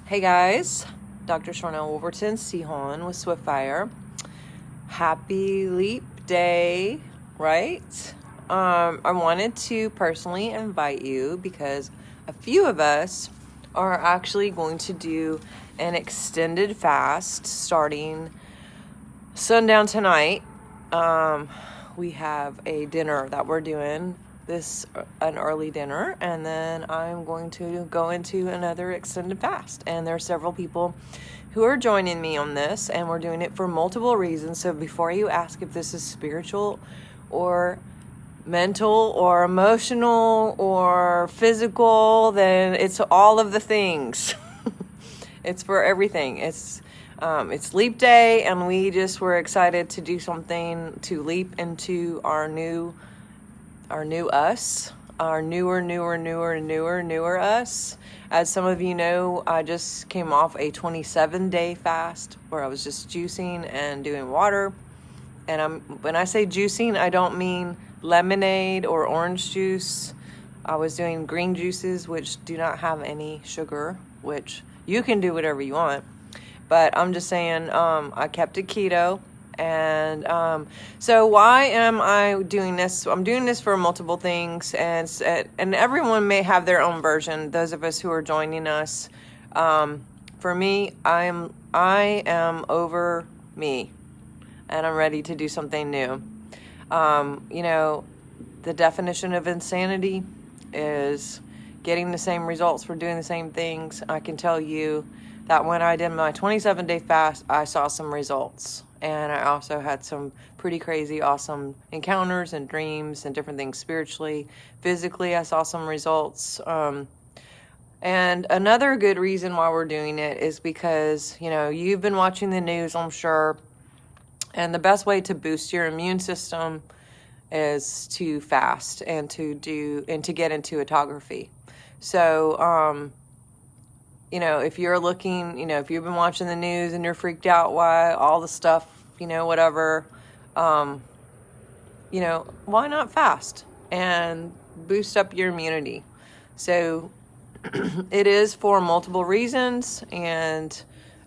Hey guys, Dr. Sharnael Wolverton-Sehon with Swiftfire. Happy Leap Day, right? I wanted to personally invite you because a few of us are actually going to do an extended fast starting sundown tonight. We have a dinner that we're doing, an early dinner, and then I'm going to go into another extended fast. And there are several people who are joining me on this, and we're doing it for multiple reasons. So before you ask if this is spiritual or mental or emotional or physical, then it's all of the things. It's for everything. It's leap day, and we just were excited to do something to leap into our new us, our newer us. As some of you know, I just came off a 27-day fast where I was just juicing and doing water. And when I say juicing, I don't mean lemonade or orange juice. I was doing green juices, which do not have any sugar, which you can do whatever you want. But I'm just saying, I kept it keto. And so why am I doing this? I'm doing this for multiple things, and everyone may have their own version. Those of us who are joining us, for me, I am over me, and I'm ready to do something new. The definition of insanity is getting the same results for doing the same things. I can tell you that when I did my 27-day fast, I saw some results. And I also had some pretty crazy, awesome encounters and dreams and different things spiritually. Physically, I saw some results. And another good reason why we're doing it is because, you've been watching the news, I'm sure. And the best way to boost your immune system is to fast and to get into autography. So, if you're looking, if you've been watching the news and you're freaked out why all the stuff, whatever, why not fast and boost up your immunity? So it is for multiple reasons, and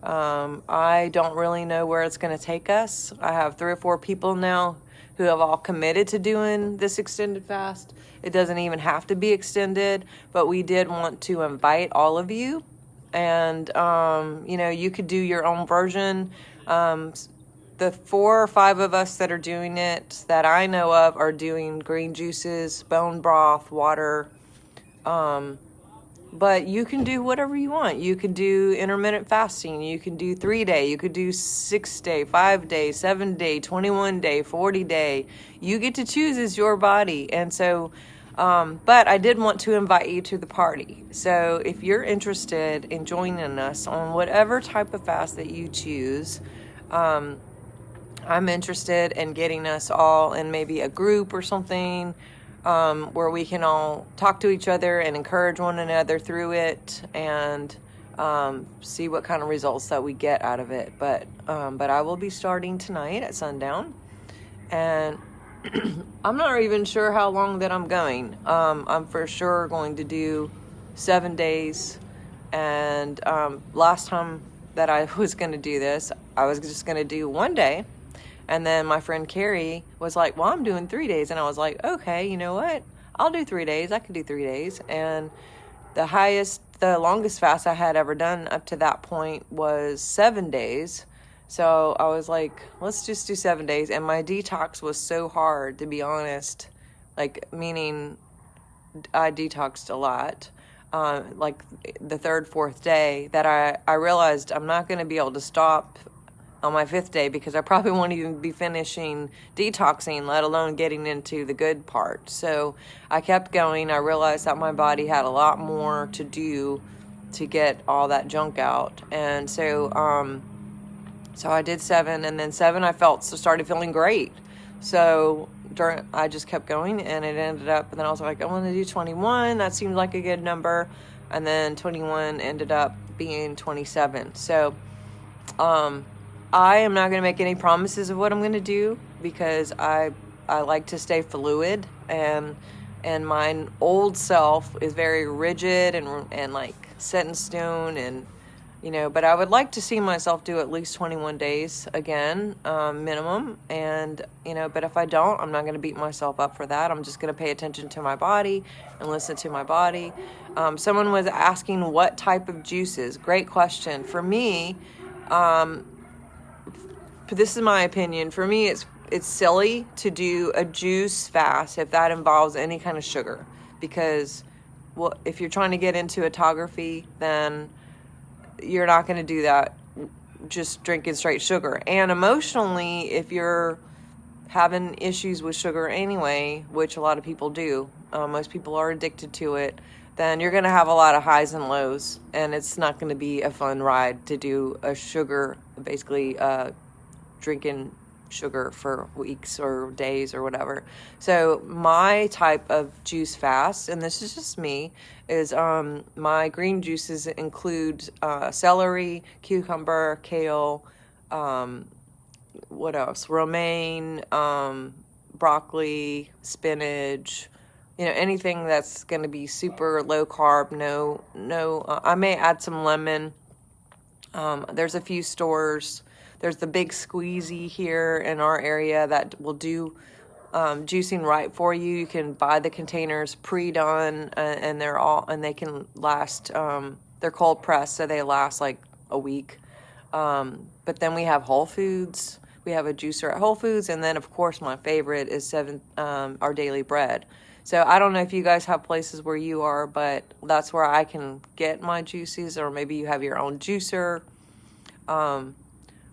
I don't really know where it's going to take us. I have 3 or 4 people now who have all committed to doing this extended fast. It doesn't even have to be extended, but we did want to invite all of you. And, you could do your own version. The 4 or 5 of us that are doing it that I know of are doing green juices, bone broth, water. But you can do whatever you want. You can do intermittent fasting. You can do 3-day. You could do 6-day, 5-day, 7-day, 21-day, 40-day. You get to choose as your body. And so, but I did want to invite you to the party. So if you're interested in joining us on whatever type of fast that you choose, I'm interested in getting us all in maybe a group or something, where we can all talk to each other and encourage one another through it, and see what kind of results that we get out of it. But I will be starting tonight at sundown, and I'm not even sure how long that I'm going. I'm for sure going to do 7 days. And last time that I was going to do this, I was just going to do 1 day. And then my friend Carrie was like, well, I'm doing 3 days. And I was like, okay, you know what? I'll do 3 days. I can do 3 days. And the longest fast I had ever done up to that point was 7 days. So I was like, let's just do 7 days. And my detox was so hard, to be honest, meaning I detoxed a lot, like the 3rd, 4th day, that I realized I'm not going to be able to stop on my 5th day, because I probably won't even be finishing detoxing, let alone getting into the good part. So I kept going. I realized that my body had a lot more to do to get all that junk out. And so I did 7, and then 7 I started feeling great. So I just kept going, and it ended up, and then I was like, I want to do 21. That seemed like a good number. And then 21 ended up being 27. So, I am not going to make any promises of what I'm going to do, because I like to stay fluid, and my old self is very rigid and like set in stone, and But I would like to see myself do at least 21 days again, minimum. And, but if I don't, I'm not going to beat myself up for that. I'm just going to pay attention to my body and listen to my body. Someone was asking what type of juices. Great question. For me, this is my opinion. For me, it's silly to do a juice fast if that involves any kind of sugar. Because, well, if you're trying to get into autography, then you're not going to do that just drinking straight sugar. And emotionally, if you're having issues with sugar anyway, which a lot of people do, most people are addicted to it, then you're going to have a lot of highs and lows, and it's not going to be a fun ride to do a sugar, basically drinking sugar for weeks or days or whatever. So my type of juice fast, and this is just me, is my green juices include celery, cucumber, kale, what else? Romaine, broccoli, spinach, anything that's going to be super low carb. I may add some lemon. There's a few stores. There's the Big Squeezy here in our area that will do juicing right for you. You can buy the containers pre-done, and they can last. They're cold pressed, so they last like a week. But then we have Whole Foods. We have a juicer at Whole Foods, and then of course my favorite is Our Daily Bread. So I don't know if you guys have places where you are, but that's where I can get my juices, or maybe you have your own juicer.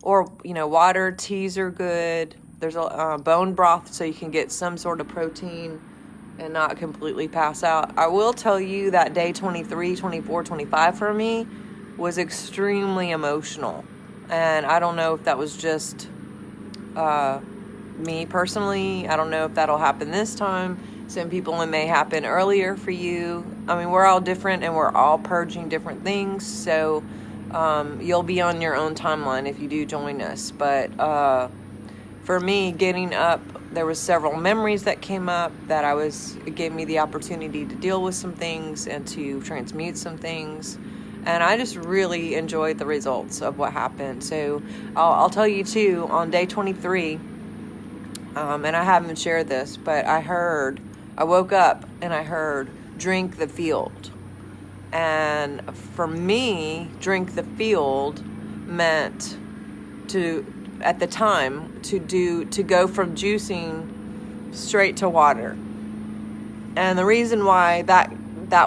Or, water, teas are good. There's a bone broth, so you can get some sort of protein and not completely pass out. I will tell you that day 23, 24, 25 for me was extremely emotional. And I don't know if that was just me personally. I don't know if that'll happen this time. Some people, it may happen earlier for you. I mean, we're all different, and we're all purging different things. So you'll be on your own timeline if you do join us. But for me, getting up, there was several memories that came up that it gave me the opportunity to deal with some things and to transmute some things. And I just really enjoyed the results of what happened. So I'll tell you too, on day 23, and I haven't shared this, but I woke up and I heard, drink the feild. And for me, drink the feild meant at the time, to go from juicing straight to water. And the reason why that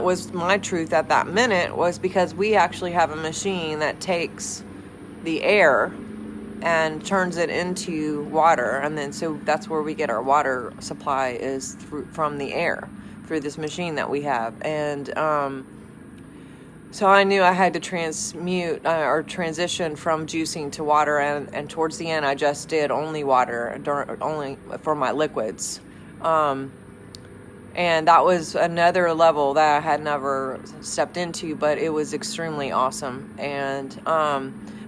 was my truth at that minute was because we actually have a machine that takes the air and turns it into water. And then, so that's where we get our water supply, is from the air, through this machine that we have. And, so I knew I had to transmute or transition from juicing to water, and towards the end I just did only water, only for my liquids. And that was another level that I had never stepped into, but it was extremely awesome. And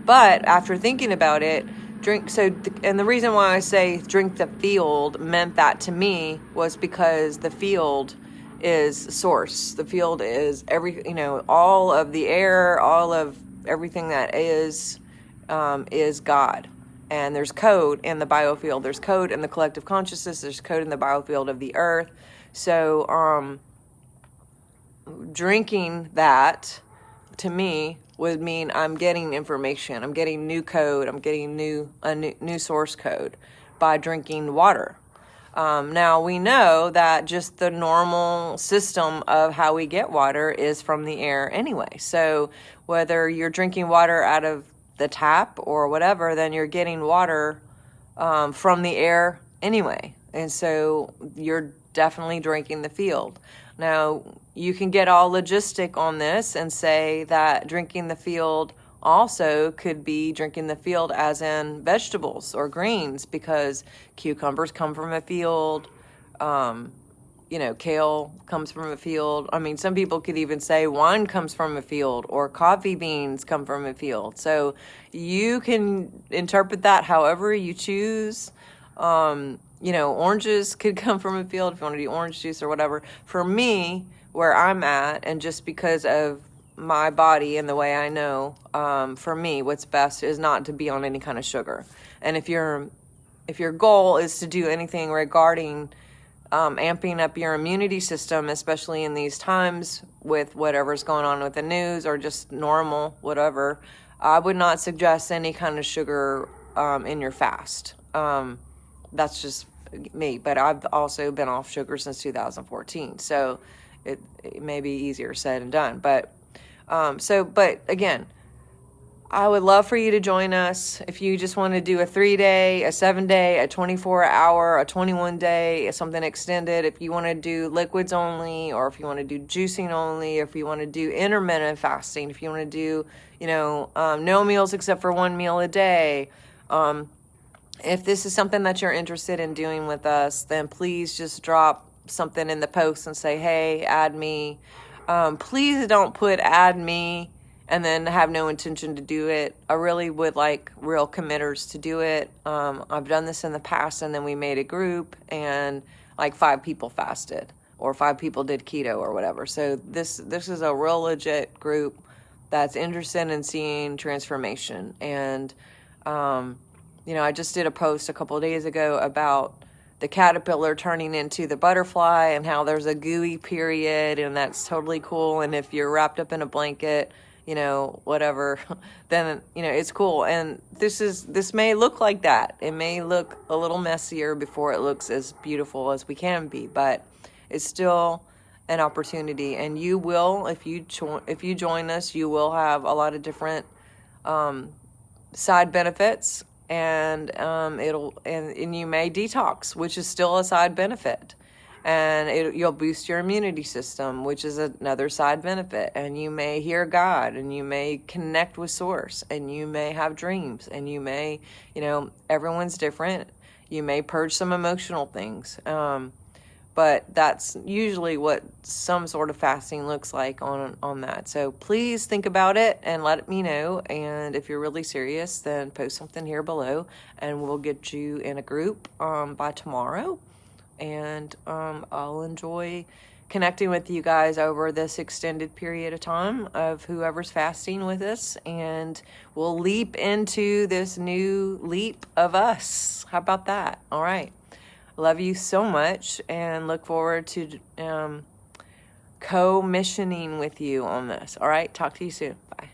but after thinking about it, and the reason why I say drink the feild meant that to me was because the feild is source. The feild is all of the air, all of everything that is God. And there's code in the biofield. There's code in the collective consciousness. There's code in the biofield of the earth. So drinking that, to me, would mean I'm getting information. I'm getting new code. I'm getting a new source code by drinking water. Now, we know that just the normal system of how we get water is from the air anyway. So whether you're drinking water out of the tap or whatever, then you're getting water from the air anyway. And so you're definitely drinking the feild. Now, you can get all logistic on this and say that drinking the feild also could be drinking the feild as in vegetables or greens, because cucumbers come from a field, kale comes from a field. I mean, some people could even say wine comes from a field, or coffee beans come from a field. So you can interpret that however you choose. Oranges could come from a field if you want to do orange juice or whatever. For me, where I'm at, and just because of my body and the way I know, for me, what's best is not to be on any kind of sugar. And if your goal is to do anything regarding amping up your immunity system, especially in these times with whatever's going on with the news or just normal, whatever, I would not suggest any kind of sugar in your fast. That's just me, but I've also been off sugar since 2014, so it may be easier said than done. But but again, I would love for you to join us. If you just want to do a 3-day, a 7-day, a 24-hour, a 21-day, something extended, if you want to do liquids only, or if you want to do juicing only, if you want to do intermittent fasting, if you want to do, no meals except for 1 meal a day, if this is something that you're interested in doing with us, then please just drop something in the post and say, hey, add me. Please don't put add me and then have no intention to do it. I really would like real committers to do it. I've done this in the past, and then we made a group, and like 5 people fasted, or 5 people did keto or whatever. So this is a real legit group that's interested in seeing transformation. And I just did a post a couple of days ago about the caterpillar turning into the butterfly and how there's a gooey period, and that's totally cool. And if you're wrapped up in a blanket, whatever, then, it's cool. And this may look like that. It may look a little messier before it looks as beautiful as we can be, but it's still an opportunity. And you will, if you join us, you will have a lot of different side benefits, and and you may detox, which is still a side benefit. And you'll boost your immunity system, which is another side benefit. And you may hear God, and you may connect with Source, and you may have dreams, and you may, everyone's different. You may purge some emotional things. But that's usually what some sort of fasting looks like on that. So please think about it and let me know. And if you're really serious, then post something here below, and we'll get you in a group by tomorrow. And I'll enjoy connecting with you guys over this extended period of time of whoever's fasting with us, and we'll leap into this new leap of us. How about that? All right. Love you so much, and look forward to co-missioning with you on this. All right. Talk to you soon. Bye.